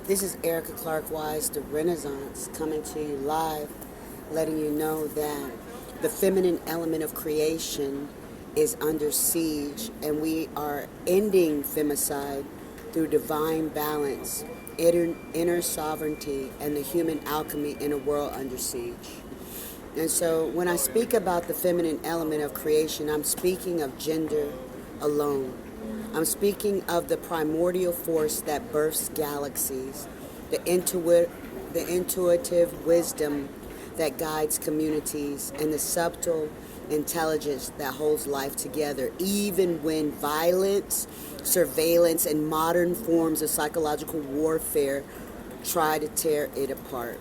This is Erica Clark Wise, the Renaissance, coming to you live, letting you know that the feminine element of creation is under siege, and we are ending femicide through divine balance, inner sovereignty, and the human alchemy in a world under siege. And so when I speak about the feminine element of creation, I'm speaking of gender alone. I'm speaking of the primordial force that births galaxies, the intuitive wisdom that guides communities, and the subtle intelligence that holds life together, even when violence, surveillance, and modern forms of psychological warfare try to tear it apart.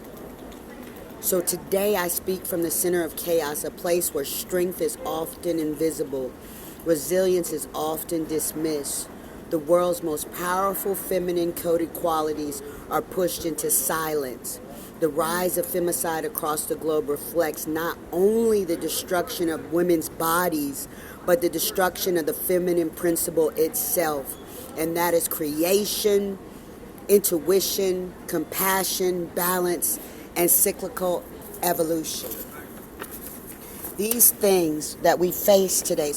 So today I speak from the center of chaos, a place where strength is often invisible, resilience is often dismissed. The world's most powerful feminine coded qualities are pushed into silence. The rise of femicide across the globe reflects not only the destruction of women's bodies, but the destruction of the feminine principle itself. And that is creation, intuition, compassion, balance, and cyclical evolution. These things that we face today,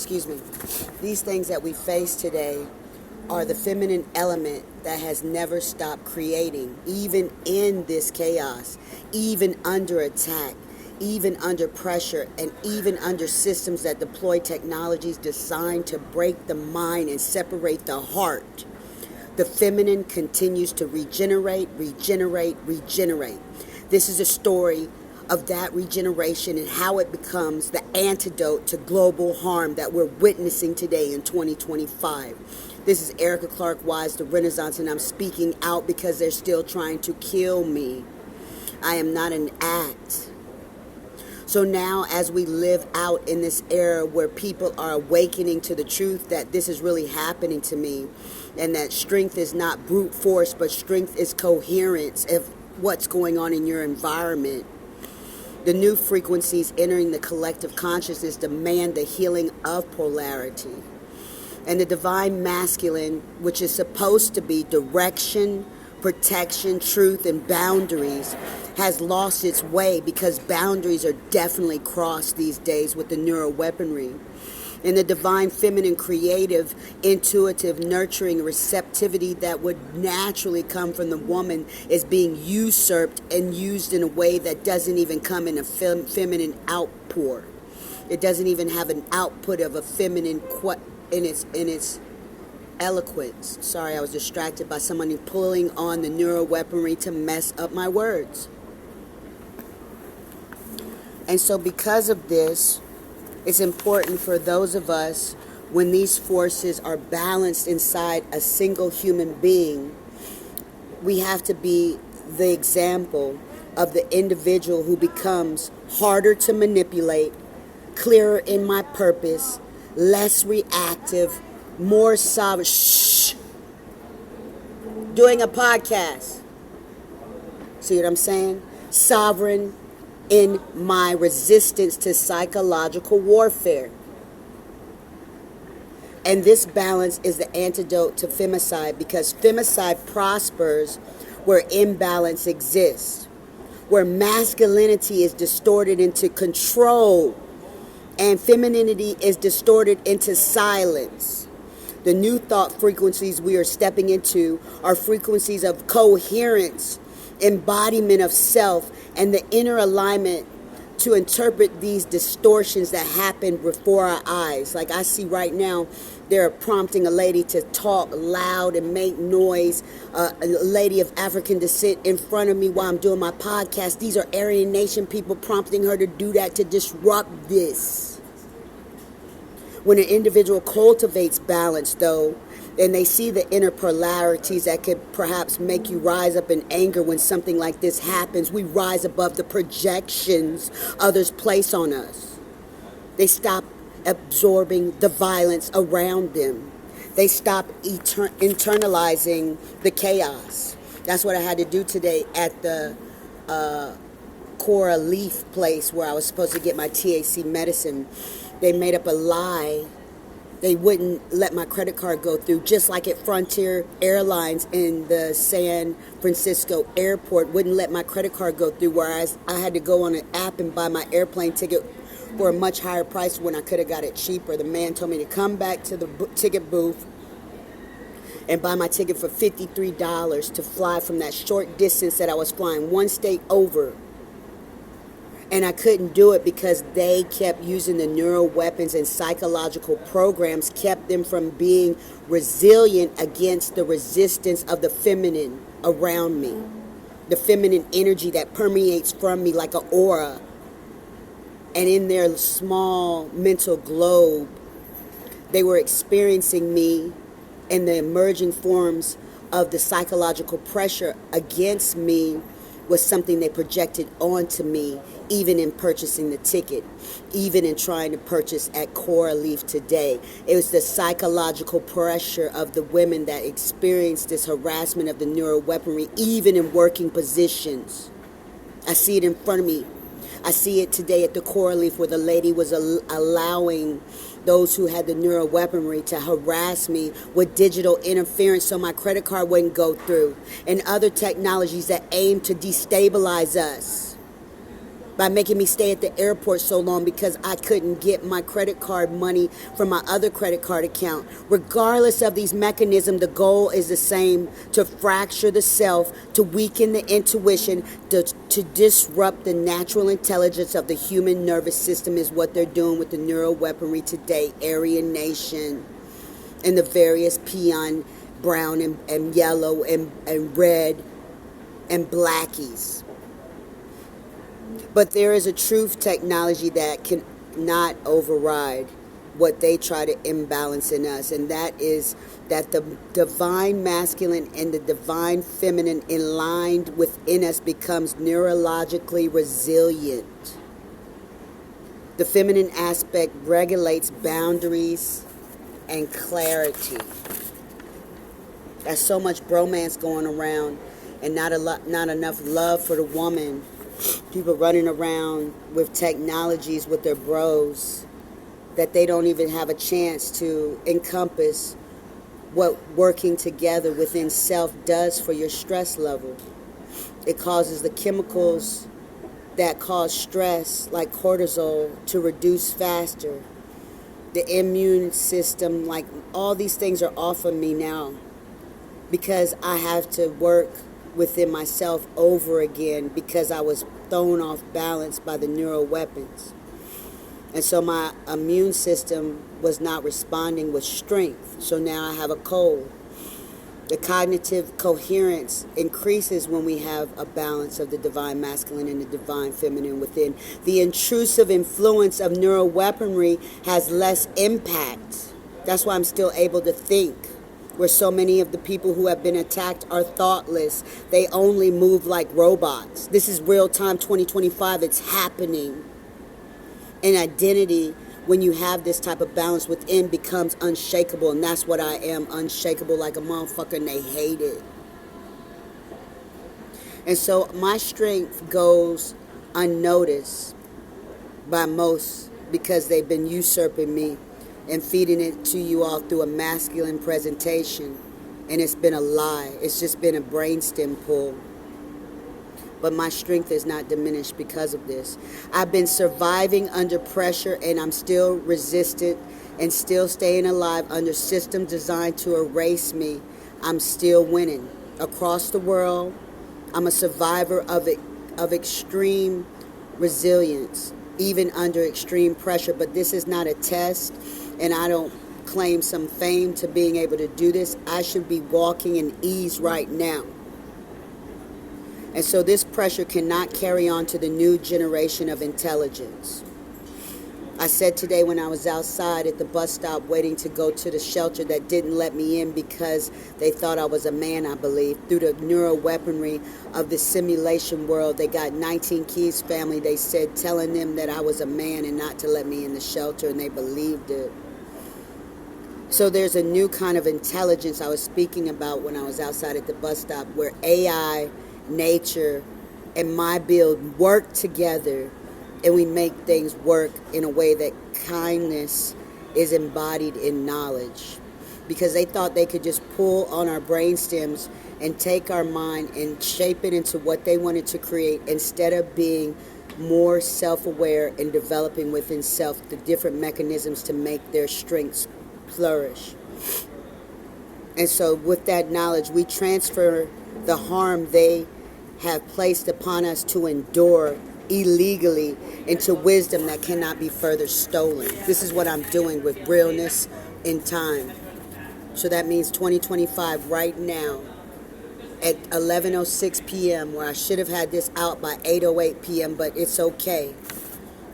are the feminine element that has never stopped creating, even in this chaos, even under attack, even under pressure, and even under systems that deploy technologies designed to break the mind and separate the heart. The feminine continues to regenerate. This is a story of that regeneration and how it becomes the antidote to global harm that we're witnessing today in 2025. This is Erica Clark Wise, the Renaissance, and I'm speaking out because they're still trying to kill me. I am not an act. So now, as we live out in this era where people are awakening to the truth that this is really happening to me, and that strength is not brute force, but strength is coherence of what's going on in your environment. The new frequencies entering the collective consciousness demand the healing of polarity. And the divine masculine, which is supposed to be direction, protection, truth, and boundaries, has lost its way because boundaries are definitely crossed these days with the neuroweaponry. And the divine feminine, creative, intuitive, nurturing receptivity that would naturally come from the woman is being usurped and used in a way that doesn't even come in a feminine outpour. It doesn't even have an output of a feminine in its eloquence. Sorry, I was distracted by someone pulling on the neuroweaponry to mess up my words. And so because of this, it's important for those of us, when these forces are balanced inside a single human being, we have to be the example of the individual who becomes harder to manipulate, clearer in my purpose, less reactive, more sovereign. Doing a podcast. See what I'm saying? Sovereign in my resistance to psychological warfare. And this balance is the antidote to femicide, because femicide prospers where imbalance exists, where masculinity is distorted into control and femininity is distorted into silence. The new thought frequencies we are stepping into are frequencies of coherence, embodiment of self, and the inner alignment to interpret these distortions that happen before our eyes. Like I see right now, they're prompting a lady to talk loud and make noise, a lady of African descent in front of me while I'm doing my podcast. These are Aryan Nation people prompting her to do that, to disrupt this. When an individual cultivates balance, though, and they see the inner polarities that could perhaps make you rise up in anger when something like this happens, we rise above the projections others place on us. They stop absorbing the violence around them. They stop internalizing the chaos. That's what I had to do today at the Cora Leaf place where I was supposed to get my THC medicine. They made up a lie They wouldn't let my credit card go through, just like at Frontier Airlines in the San Francisco airport, wouldn't let my credit card go through, whereas I had to go on an app and buy my airplane ticket for a much higher price when I could have got it cheaper. The man told me to come back to the ticket booth and buy my ticket for $53 to fly from that short distance that I was flying one state over. And I couldn't do it because they kept using the neural weapons and psychological programs, kept them from being resilient against the resistance of the feminine around me. The feminine energy that permeates from me like an aura. And in their small mental globe, they were experiencing me and the emerging forms of the psychological pressure against me was something they projected onto me, even in purchasing the ticket, even in trying to purchase at Coral Leaf today. It was the psychological pressure of the women that experienced this harassment of the neural weaponry, even in working positions. I see it in front of me. I see it today at the Coral Leaf where the lady was allowing those who had the neural weaponry to harass me with digital interference so my credit card wouldn't go through, and other technologies that aim to destabilize us by making me stay at the airport so long because I couldn't get my credit card money from my other credit card account. Regardless of these mechanisms, the goal is the same: to fracture the self, to weaken the intuition, to disrupt the natural intelligence of the human nervous system is what they're doing with the neural weaponry today. Aryan Nation and the various peon, brown and yellow and red and blackies. But there is a truth technology that cannot override what they try to imbalance in us, and that is that the divine masculine and the divine feminine aligned within us becomes neurologically resilient. The feminine aspect regulates boundaries and clarity. There's so much bromance going around and not enough love for the woman. People running around with technologies with their bros that they don't even have a chance to encompass what working together within self does for your stress level. It causes the chemicals that cause stress, like cortisol, to reduce faster. The immune system, like all these things are off of me now because I have to work within myself over again because I was thrown off balance by the neural weapons. And so my immune system was not responding with strength. So now I have a cold. The cognitive coherence increases when we have a balance of the divine masculine and the divine feminine within. The intrusive influence of neural weaponry has less impact. That's why I'm still able to think. Where so many of the people who have been attacked are thoughtless. They only move like robots. This is real time 2025. It's happening. And identity, when you have this type of balance within, becomes unshakable. And that's what I am, unshakable like a motherfucker, and they hate it. And so my strength goes unnoticed by most because they've been usurping me and feeding it to you all through a masculine presentation. And it's been a lie. It's just been a brainstem pull. But my strength is not diminished because of this. I've been surviving under pressure, and I'm still resistant and still staying alive under systems designed to erase me. I'm still winning. Across the world, I'm a survivor of extreme resilience, even under extreme pressure. But this is not a test. And I don't claim some fame to being able to do this. I should be walking in ease right now. And so this pressure cannot carry on to the new generation of intelligence. I said today when I was outside at the bus stop waiting to go to the shelter that didn't let me in because they thought I was a man, I believe. Through the neural weaponry of the simulation world, they got 19 Keys family, they said, telling them that I was a man and not to let me in the shelter, and they believed it. So there's a new kind of intelligence I was speaking about when I was outside at the bus stop, where AI, nature, and my build work together, and we make things work in a way that kindness is embodied in knowledge, because they thought they could just pull on our brain stems and take our mind and shape it into what they wanted to create, instead of being more self-aware and developing within self the different mechanisms to make their strengths flourish. And so with that knowledge, we transfer the harm they have placed upon us to endure illegally into wisdom that cannot be further stolen. This is what I'm doing with realness in time. So that means 2025 right now at 11:06 p.m., where I should have had this out by 8:08 p.m., but it's okay.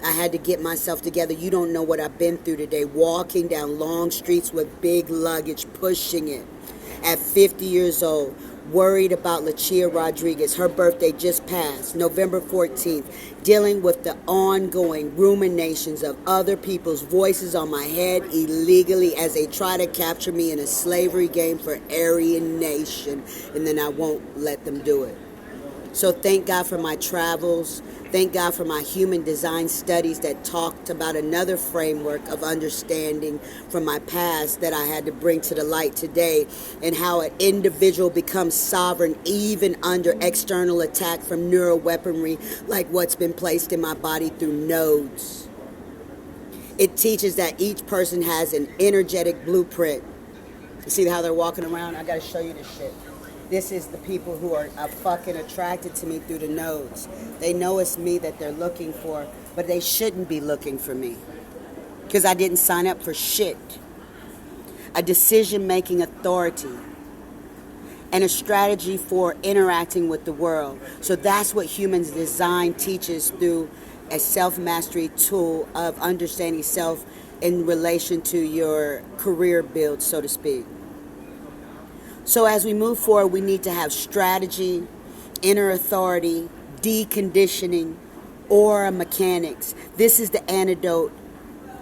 I had to get myself together. You don't know what I've been through today, walking down long streets with big luggage, pushing it. At 50 years old, worried about Lachia Rodriguez. Her birthday just passed, November 14th, dealing with the ongoing ruminations of other people's voices on my head illegally as they try to capture me in a slavery game for Aryan Nation, and then I won't let them do it. So thank God for my travels. Thank God for my human design studies that talked about another framework of understanding from my past that I had to bring to the light today, and how an individual becomes sovereign even under external attack from neuroweaponry like what's been placed in my body through nodes. It teaches that each person has an energetic blueprint. You see how they're walking around? I got to show you this shit. This is the people who are fucking attracted to me through the nodes. They know it's me that they're looking for, but they shouldn't be looking for me, because I didn't sign up for shit. A decision-making authority and a strategy for interacting with the world. So that's what human design teaches through a self-mastery tool of understanding self in relation to your career build, so to speak. So as we move forward, we need to have strategy, inner authority, deconditioning, aura mechanics. This is the antidote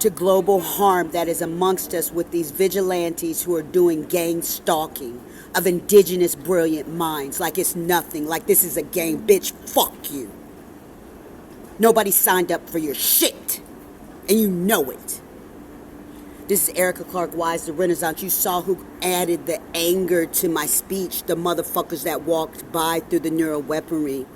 to global harm that is amongst us with these vigilantes who are doing gang stalking of indigenous brilliant minds like it's nothing, like this is a game. Bitch, fuck you. Nobody signed up for your shit, and you know it. This is Erica Clark Wise, the Renaissance. You saw who added the anger to my speech, the motherfuckers that walked by through the neuroweaponry.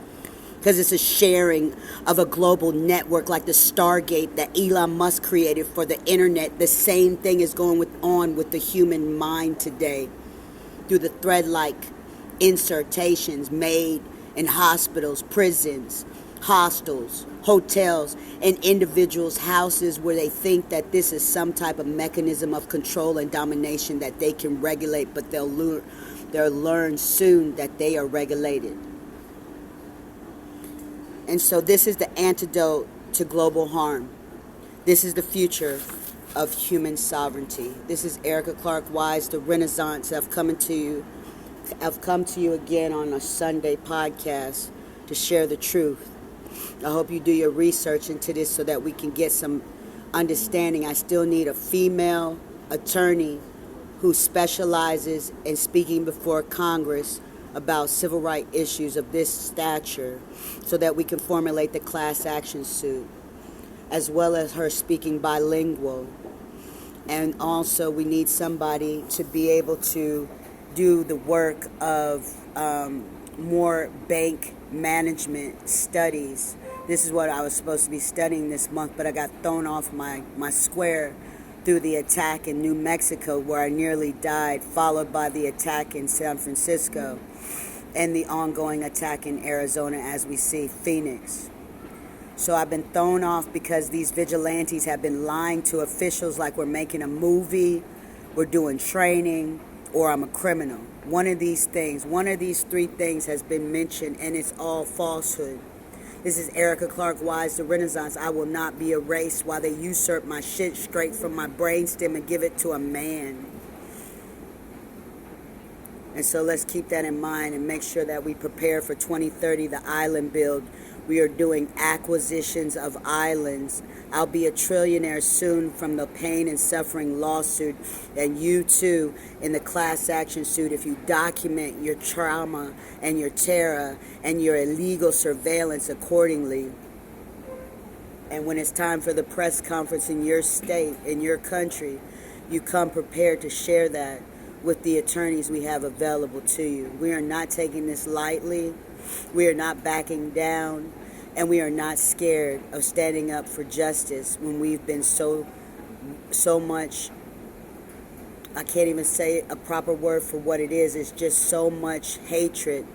Because it's a sharing of a global network like the Stargate that Elon Musk created for the internet. The same thing is going on with the human mind today through the thread-like insertations made in hospitals, prisons, hostels, hotels, and individuals' houses, where they think that this is some type of mechanism of control and domination that they can regulate, but they'll learn soon that they are regulated. And so this is the antidote to global harm. This is the future of human sovereignty. This is Erica Clark Wise, the Renaissance. I've come to you again on a Sunday podcast to share the truth. I hope you do your research into this so that we can get some understanding. I still need a female attorney who specializes in speaking before Congress about civil rights issues of this stature so that we can formulate the class action suit, as well as her speaking bilingual. And also we need somebody to be able to do the work of more bank management studies. This is what I was supposed to be studying this month, but I got thrown off my square through the attack in New Mexico, where I nearly died, followed by the attack in San Francisco and the ongoing attack in Arizona, as we see, Phoenix. So I've been thrown off because these vigilantes have been lying to officials like we're making a movie, we're doing training, or I'm a criminal. One of these things, one of these three things has been mentioned, and it's all falsehood. This is Erica Clark Wise, the Renaissance. I will not be erased while they usurp my shit straight from my brainstem and give it to a man. And so let's keep that in mind and make sure that we prepare for 2030, the island build. We are doing acquisitions of islands. I'll be a trillionaire soon from the pain and suffering lawsuit, and you too in the class action suit if you document your trauma and your terror and your illegal surveillance accordingly. And when it's time for the press conference in your state, in your country, you come prepared to share that with the attorneys we have available to you. We are not taking this lightly. We are not backing down. And we are not scared of standing up for justice when we've been so much, I can't even say a proper word for what it is. It's just so much hatred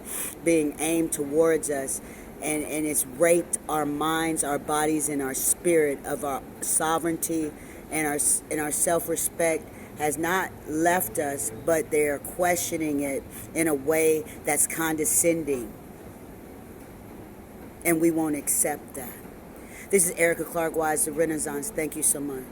being aimed towards us. And it's raped our minds, our bodies, and our spirit of our sovereignty and our self-respect has not left us, but they are questioning it in a way that's condescending. And we won't accept that. This is Erica Clark Wise, The Renaissance. Thank you so much.